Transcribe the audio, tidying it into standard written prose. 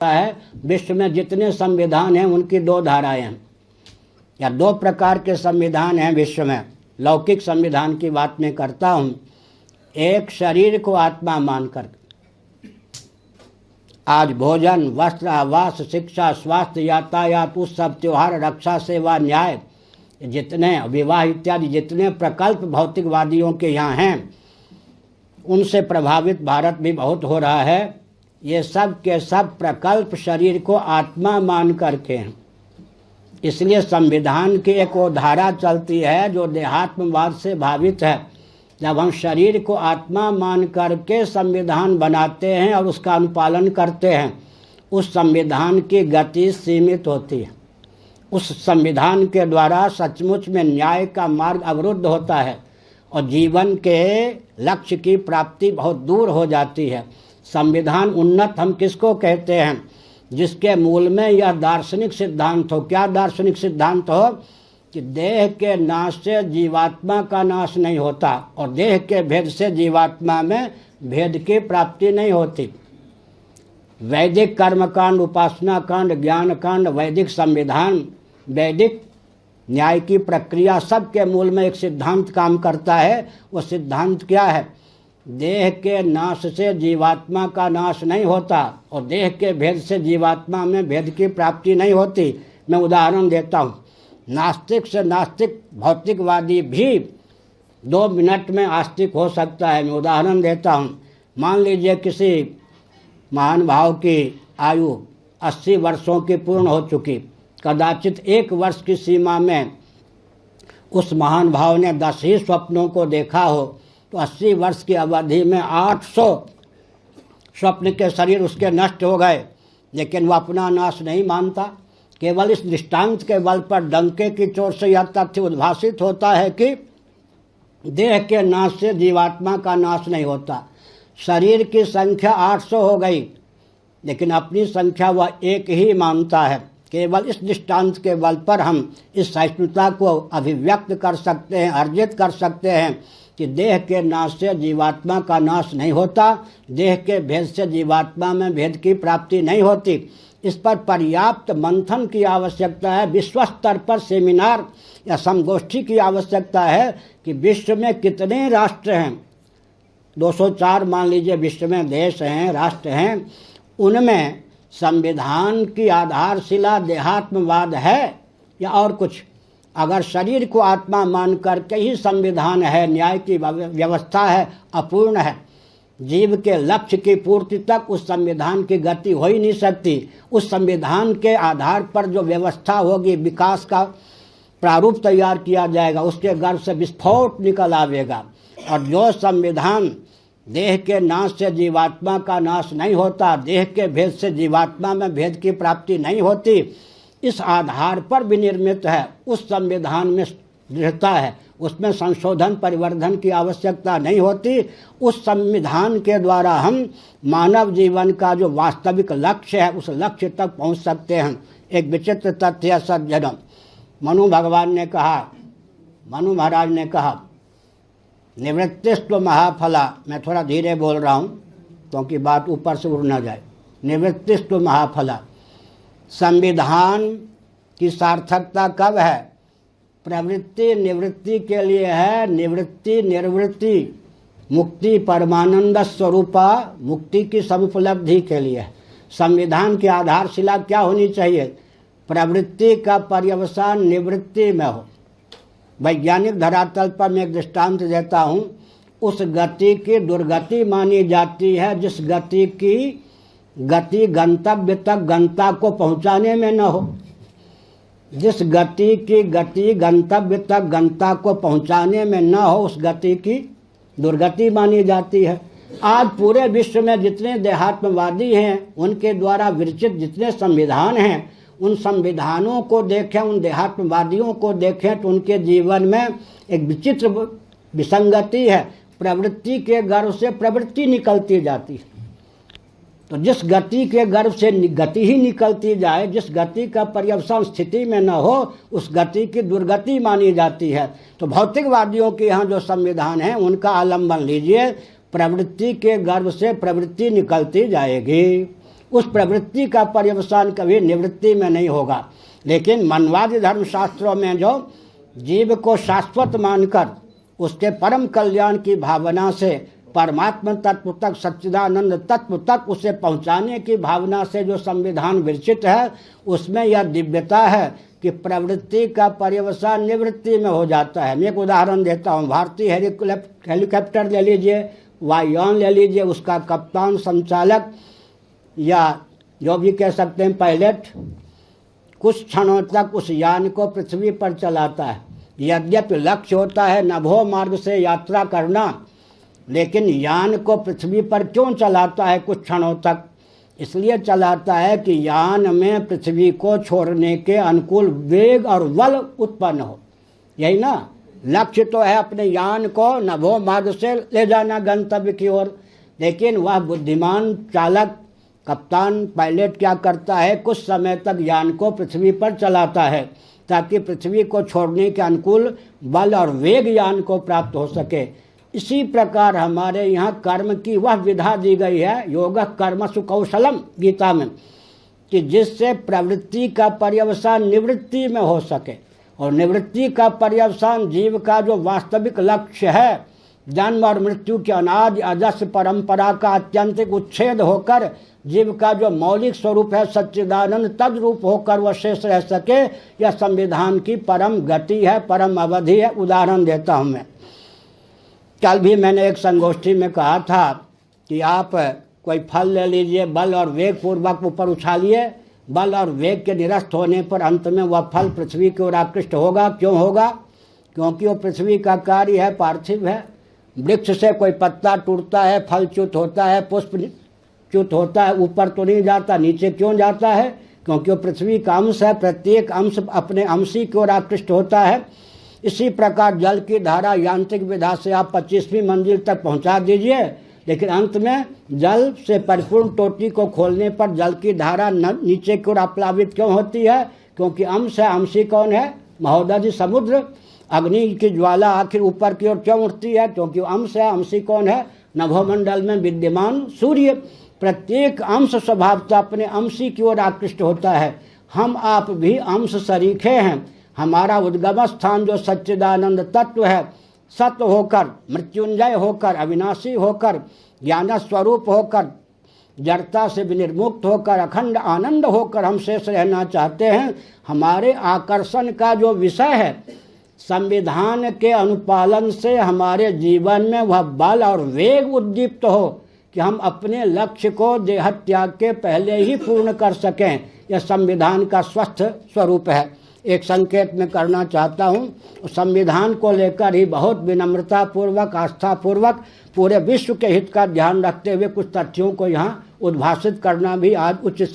है। विश्व में जितने संविधान हैं उनकी दो धाराएं हैं, या दो प्रकार के संविधान हैं विश्व में। लौकिक संविधान की बात मैं करता हूँ। एक, शरीर को आत्मा मानकर आज भोजन, वस्त्र, आवास, शिक्षा, स्वास्थ्य, यातायात, उत्सव, त्योहार, रक्षा, सेवा, न्याय, जितने विवाह इत्यादि जितने प्रकल्प भौतिकवादियों के यहाँ हैं, उनसे प्रभावित भारत भी बहुत हो रहा है। ये सब के सब प्रकल्प शरीर को आत्मा मान करके हैं। इसलिए संविधान की एक वो धारा चलती है जो देहात्मवाद से भावित है। जब हम शरीर को आत्मा मान करके संविधान बनाते हैं और उसका अनुपालन करते हैं, उस संविधान की गति सीमित होती है। उस संविधान के द्वारा सचमुच में न्याय का मार्ग अवरुद्ध होता है और जीवन के लक्ष्य की प्राप्ति बहुत दूर हो जाती है। संविधान उन्नत हम किसको कहते हैं? जिसके मूल में यह दार्शनिक सिद्धांत हो। क्या दार्शनिक सिद्धांत हो? कि देह के नाश से जीवात्मा का नाश नहीं होता और देह के भेद से जीवात्मा में भेद की प्राप्ति नहीं होती। वैदिक कर्मकांड, उपासना कांड, ज्ञान कांड, वैदिक संविधान, वैदिक न्याय की प्रक्रिया, सब के मूल में एक सिद्धांत काम करता है। वो सिद्धांत क्या है? देह के नाश से जीवात्मा का नाश नहीं होता और देह के भेद से जीवात्मा में भेद की प्राप्ति नहीं होती। मैं उदाहरण देता हूँ। नास्तिक से नास्तिक भौतिकवादी भी 2 मिनट में आस्तिक हो सकता है। मैं उदाहरण देता हूँ। मान लीजिए किसी महान भाव की आयु 80 वर्षों की पूर्ण हो चुकी, कदाचित 1 वर्ष की सीमा में उस महान भाव ने 10 ही स्वप्नों को देखा हो, तो 80 वर्ष की अवधि में 800 स्वप्न के शरीर उसके नष्ट हो गए, लेकिन वह अपना नाश नहीं मानता। केवल इस दृष्टांत के बल पर डंके की चोट से यह तथ्य उद्भासित होता है कि देह के नाश से जीवात्मा का नाश नहीं होता। शरीर की संख्या 800 हो गई, लेकिन अपनी संख्या वह 1 ही मानता है। केवल इस दृष्टांत के बल पर हम इस सहिष्णुता को अभिव्यक्त कर सकते हैं, अर्जित कर सकते हैं कि देह के नाश से जीवात्मा का नाश नहीं होता, देह के भेद से जीवात्मा में भेद की प्राप्ति नहीं होती। इस पर पर्याप्त मंथन की आवश्यकता है। विश्व स्तर पर सेमिनार या संगोष्ठी की आवश्यकता है कि विश्व में कितने राष्ट्र हैं। 204 मान लीजिए विश्व में देश हैं, राष्ट्र हैं। उनमें संविधान की आधारशिला देहात्मवाद है या और कुछ? अगर शरीर को आत्मा मान करके ही संविधान है, न्याय की व्यवस्था है, अपूर्ण है। जीव के लक्ष्य की पूर्ति तक उस संविधान की गति हो ही नहीं सकती। उस संविधान के आधार पर जो व्यवस्था होगी, विकास का प्रारूप तैयार किया जाएगा, उसके गर्भ से विस्फोट निकल आवेगा। और जो संविधान देह के नाश से जीवात्मा का नाश नहीं होता, देह के भेद से जीवात्मा में भेद की प्राप्ति नहीं होती, इस आधार पर विनिर्मित है, उस संविधान में दृढ़ता है, उसमें संशोधन परिवर्धन की आवश्यकता नहीं होती। उस संविधान के द्वारा हम मानव जीवन का जो वास्तविक लक्ष्य है, उस लक्ष्य तक पहुंच सकते हैं। एक विचित्र तथ्य सज्जनों, मनु भगवान ने कहा, मनु महाराज ने कहा, निवृत्तिस्त्व महाफला। मैं थोड़ा धीरे बोल रहा हूँ क्योंकि बात ऊपर से उड़ न जाए। निवृत्तिस्त्व महाफला। संविधान की सार्थकता कब है? प्रवृत्ति निवृत्ति के लिए है। निवृत्ति निर्वृत्ति मुक्ति परमानंद स्वरूपा मुक्ति की समुपलब्धि के लिए है। संविधान की आधारशिला क्या होनी चाहिए? प्रवृत्ति का पर्यवसान निवृत्ति में हो। वैज्ञानिक धरातल पर मैं एक दृष्टांत देता हूँ। उस गति की दुर्गति मानी जाती है जिस गति की गति गंतव्य तक गंता को पहुँचाने में न हो। जिस गति की गति गंतव्य तक गंता को पहुँचाने में न हो, उस गति की दुर्गति मानी जाती है। आज पूरे विश्व में जितने देहात्मवादी हैं, उनके द्वारा विरचित जितने संविधान हैं, उन संविधानों को देखें, उन देहात्मवादियों को देखें तो उनके जीवन में एक विचित्र विसंगति है। प्रवृत्ति के गर्भ से प्रवृत्ति निकलती जाती है। तो जिस गति के गर्भ से गति ही निकलती जाए, जिस गति का पर्यवसान स्थिति में न हो, उस गति की दुर्गति मानी जाती है। तो भौतिकवादियों के यहाँ जो संविधान है, उनका आलम्बन लीजिए। प्रवृत्ति के गर्भ से प्रवृत्ति निकलती जाएगी। उस प्रवृत्ति का पर्यवसान कभी निवृत्ति में नहीं होगा। लेकिन मनवादी धर्मशास्त्रों में जो जीव को शाश्वत मानकर उसके परम कल्याण की भावना से परमात्मा तत्व तक, सच्चिदानंद तत्व तक उसे पहुंचाने की भावना से जो संविधान विरचित है, उसमें यह दिव्यता है कि प्रवृत्ति का पर्यवसान निवृत्ति में हो जाता है। मैं एक उदाहरण देता हूँ। भारतीय हेलीकॉप्टर ले लीजिए, वायुयान ले लीजिए, उसका कप्तान, संचालक या जो भी कह सकते हैं पायलट, कुछ क्षणों तक उस यान को पृथ्वी पर चलाता है। यद्यपि लक्ष्य होता है नभो मार्ग से यात्रा करना, लेकिन यान को पृथ्वी पर क्यों चलाता है कुछ क्षणों तक? इसलिए चलाता है कि यान में पृथ्वी को छोड़ने के अनुकूल वेग और बल उत्पन्न हो। यही ना लक्ष्य तो है, अपने यान को नभो मार्ग से ले जाना गंतव्य की ओर। लेकिन वह बुद्धिमान चालक, कप्तान, पायलट क्या करता है, कुछ समय तक यान को पृथ्वी पर चलाता है ताकि पृथ्वी को छोड़ने के अनुकूल बल और वेग यान को प्राप्त हो सके। इसी प्रकार हमारे यहाँ कर्म की वह विधा दी गई है, योगः कर्मसु कौशलम, गीता में, कि जिससे प्रवृत्ति का पर्यवसान निवृत्ति में हो सके। और निवृत्ति का पर्यवसान जीव का जो वास्तविक लक्ष्य है, जन्म और मृत्यु के अनादि अजस्र परंपरा का अत्यंतिक उच्छेद होकर जीव का जो मौलिक स्वरूप है सच्चिदानंद तद रूप होकर वह शेष रह सके, यह संविधान की परम गति है, परम अवधि है। उदाहरण देता हूँ मैं। कल भी मैंने एक संगोष्ठी में कहा था कि आप कोई फल ले लीजिए, बल और वेग पूर्वक ऊपर उछालिए, बल और वेग के निरस्त होने पर अंत में वह फल पृथ्वी की ओर आकृष्ट होगा। क्यों होगा? क्योंकि वो पृथ्वी का कार्य है, पार्थिव है। वृक्ष से कोई पत्ता टूटता है, फल च्युत होता है, पुष्प च्युत होता है, ऊपर तो नहीं जाता, नीचे क्यों जाता है? क्योंकि वो पृथ्वी का अंश है। प्रत्येक अंश अपने अंशी की ओर आकृष्ट होता है। इसी प्रकार जल की धारा यांत्रिक विधा से आप 25वीं मंजिल तक पहुंचा दीजिए, लेकिन अंत में जल से परिपूर्ण टोटी को खोलने पर जल की धारा नीचे की ओर आप्लावित क्यों होती है? क्योंकि अंश है। अंशी कौन है? महोदय जी, समुद्र। अग्नि की ज्वाला आखिर ऊपर की ओर क्यों उठती है? क्योंकि अंश है। अंशी कौन है? नभोमंडल में विद्यमान सूर्य। प्रत्येक अंश स्वभावतः अपने अंशी की ओर आकृष्ट होता है। हम आप भी अंश सरीखे हैं। हमारा उद्गम स्थान जो सच्चिदानंद तत्व है, सत्य होकर, मृत्युंजय होकर, अविनाशी होकर, ज्ञान स्वरूप होकर, जड़ता से विनिर्मुक्त होकर, अखंड आनंद होकर हम शेष रहना चाहते हैं। हमारे आकर्षण का जो विषय है, संविधान के अनुपालन से हमारे जीवन में वह बल और वेग उद्दीप्त हो कि हम अपने लक्ष्य को देहत्याग के पहले ही पूर्ण कर सकें। यह संविधान का स्वस्थ स्वरूप है। एक संकेत मैं करना चाहता हूँ। संविधान को लेकर ही बहुत विनम्रता पूर्वक, आस्था पूर्वक पूरे विश्व के हित का ध्यान रखते हुए कुछ तथ्यों को यहाँ उद्भाषित करना भी आज उचित